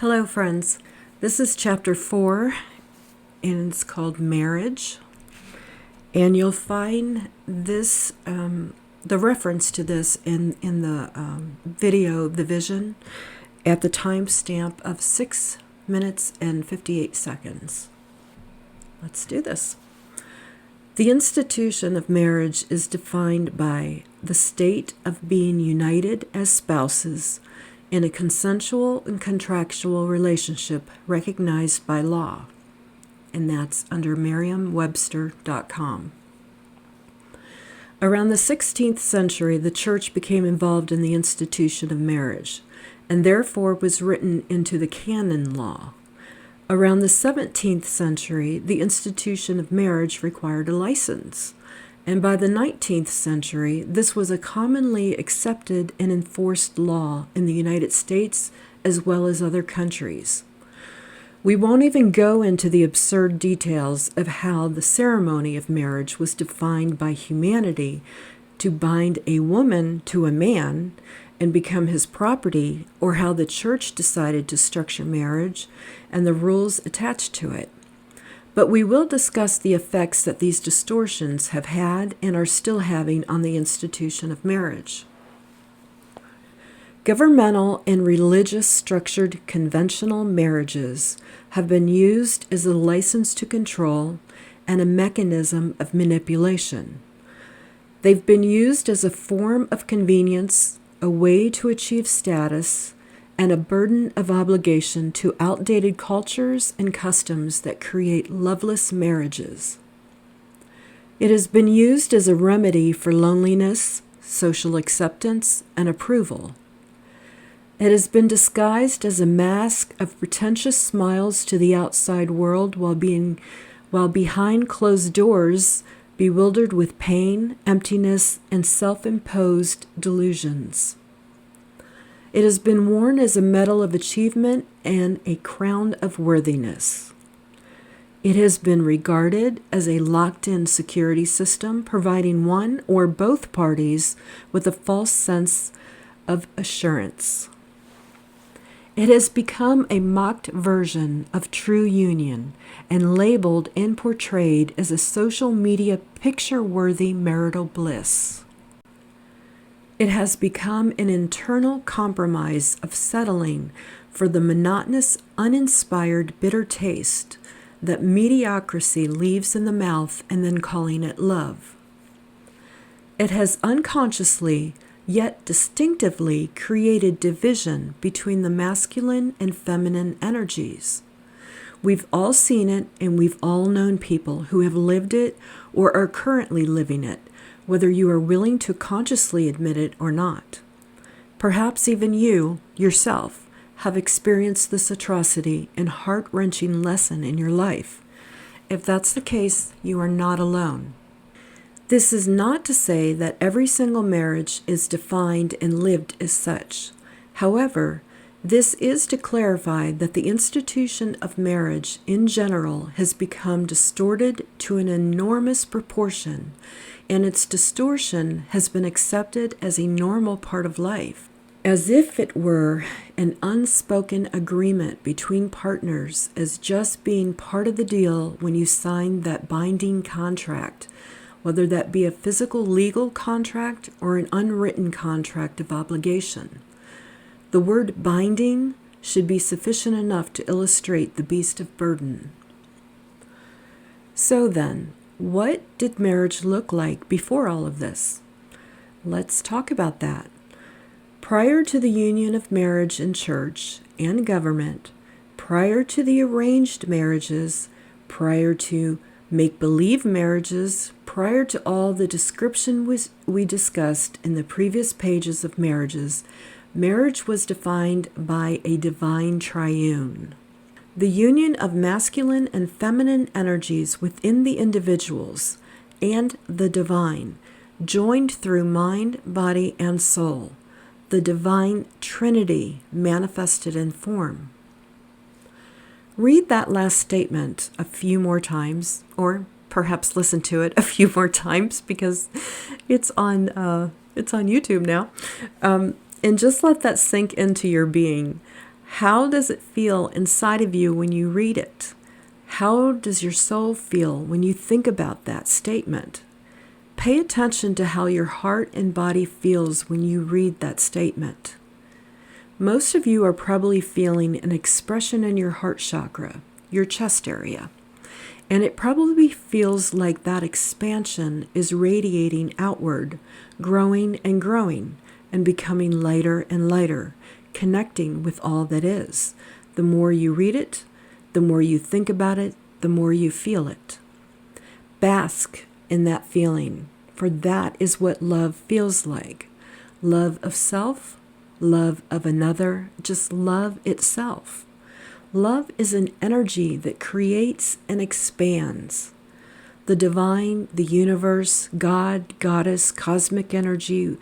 Hello, friends. This is chapter 4, and it's called Marriage. And you'll find this, the reference to this in the video, The Vision, at the timestamp of 6 minutes and 58 seconds. Let's do this. The institution of marriage is defined by the state of being united as spouses in a consensual and contractual relationship recognized by law. And that's under Merriam-Webster.com. Around the 16th century, the church became involved in the institution of marriage, and therefore was written into the canon law. Around the 17th century, the institution of marriage required a license, and by the 19th century, this was a commonly accepted and enforced law in the United States as well as other countries. We won't even go into the absurd details of how the ceremony of marriage was defined by humanity to bind a woman to a man and become his property, or how the church decided to structure marriage and the rules attached to it. But we will discuss the effects that these distortions have had and are still having on the institution of marriage. Governmental and religious structured conventional marriages have been used as a license to control and a mechanism of manipulation. They've been used as a form of convenience, a way to achieve status, and a burden of obligation to outdated cultures and customs that create loveless marriages. It has been used as a remedy for loneliness, social acceptance, and approval. It has been disguised as a mask of pretentious smiles to the outside world while behind closed doors, bewildered with pain, emptiness, and self-imposed delusions. It has been worn as a medal of achievement and a crown of worthiness. It has been regarded as a locked-in security system, providing one or both parties with a false sense of assurance. It has become a mocked version of true union and labeled and portrayed as a social media picture-worthy marital bliss. It has become an internal compromise of settling for the monotonous, uninspired, bitter taste that mediocrity leaves in the mouth and then calling it love. It has unconsciously, yet distinctively, created division between the masculine and feminine energies. We've all seen it, and we've all known people who have lived it or are currently living it, whether you are willing to consciously admit it or not. Perhaps even you, yourself, have experienced this atrocity and heart-wrenching lesson in your life. If that's the case, you are not alone. This is not to say that every single marriage is defined and lived as such. However, this is to clarify that the institution of marriage in general has become distorted to an enormous proportion, and its distortion has been accepted as a normal part of life, as if it were an unspoken agreement between partners as just being part of the deal when you sign that binding contract, whether that be a physical legal contract or an unwritten contract of obligation. The word binding should be sufficient enough to illustrate the beast of burden. So then, what did marriage look like before all of this? Let's talk about that. Prior to the union of marriage in church and government, prior to the arranged marriages, prior to make-believe marriages, prior to all the description we discussed in the previous pages of marriages, marriage was defined by a divine triune. The union of masculine and feminine energies within the individuals and the divine, joined through mind, body, and soul. The divine Trinity manifested in form. Read that last statement a few more times, or perhaps listen to it a few more times because it's on YouTube now. And just let that sink into your being. How does it feel inside of you when you read it? How does your soul feel when you think about that statement? Pay attention to how your heart and body feels when you read that statement. Most of you are probably feeling an expression in your heart chakra, your chest area, and it probably feels like that expansion is radiating outward, growing and becoming lighter and lighter, connecting with all that is. The more you read it, the more you think about it, the more you feel it. Bask in that feeling, for that is what love feels like. Love of self, love of another, just love itself. Love is an energy that creates and expands. The divine, the universe, God, goddess, cosmic energy,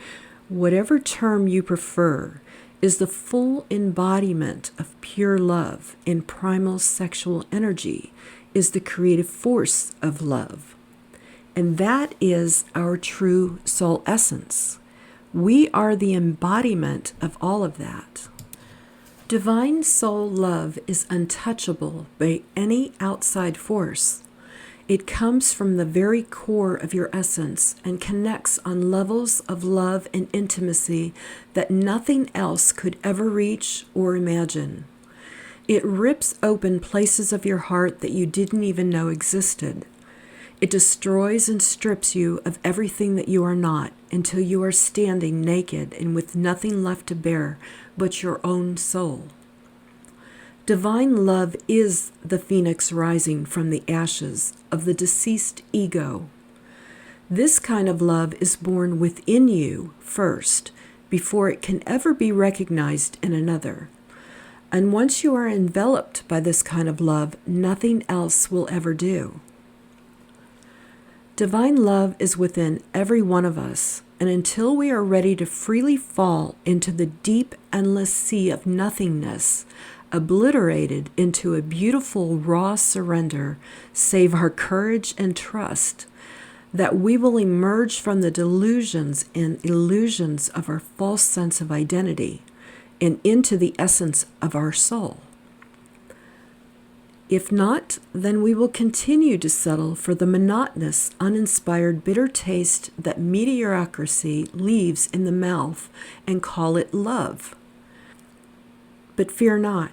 whatever term you prefer, is the full embodiment of pure love, and primal sexual energy is the creative force of love. And that is our true soul essence. We are the embodiment of all of that. Divine soul love is untouchable by any outside force. It comes from the very core of your essence and connects on levels of love and intimacy that nothing else could ever reach or imagine. It rips open places of your heart that you didn't even know existed. It destroys and strips you of everything that you are not until you are standing naked and with nothing left to bear but your own soul. Divine love is the phoenix rising from the ashes of the deceased ego. This kind of love is born within you first, before it can ever be recognized in another. And once you are enveloped by this kind of love, nothing else will ever do. Divine love is within every one of us, and until we are ready to freely fall into the deep, endless sea of nothingness, obliterated into a beautiful, raw surrender, save our courage and trust that we will emerge from the delusions and illusions of our false sense of identity and into the essence of our soul. If not, then we will continue to settle for the monotonous, uninspired, bitter taste that mediocrity leaves in the mouth and call it love. But fear not,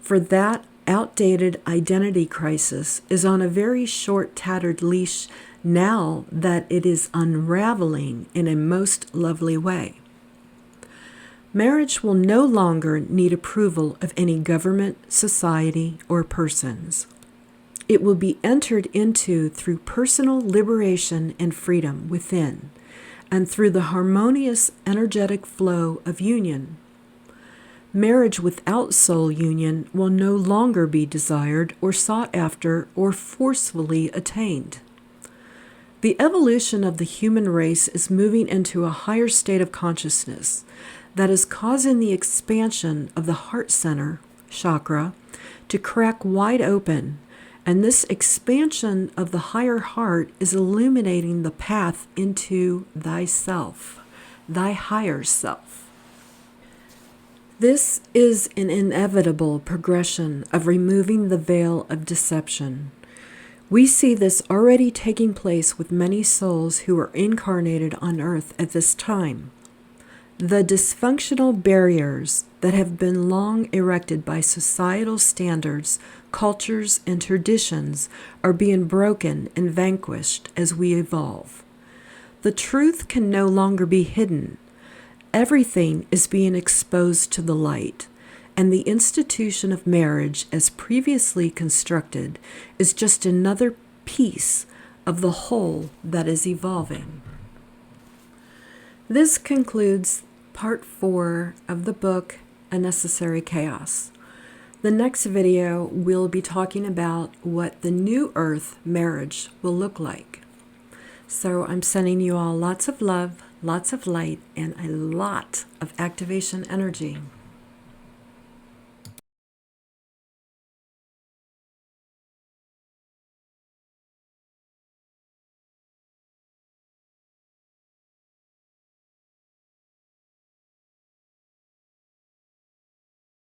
for that outdated identity crisis is on a very short, tattered leash now that it is unraveling in a most lovely way. Marriage will no longer need approval of any government, society, or persons. It will be entered into through personal liberation and freedom within, and through the harmonious energetic flow of union. Marriage without soul union will no longer be desired or sought after or forcefully attained. The evolution of the human race is moving into a higher state of consciousness that is causing the expansion of the heart center, chakra, to crack wide open, and this expansion of the higher heart is illuminating the path into thyself, thy higher self. This is an inevitable progression of removing the veil of deception. We see this already taking place with many souls who are incarnated on earth at this time. The dysfunctional barriers that have been long erected by societal standards, cultures, and traditions are being broken and vanquished as we evolve. The truth can no longer be hidden. Everything is being exposed to the light, and the institution of marriage as previously constructed is just another piece of the whole that is evolving. This concludes part 4 of the book, Unnecessary Chaos. The next video, we'll be talking about what the new earth marriage will look like. So I'm sending you all lots of love, lots of light, and a lot of activation energy.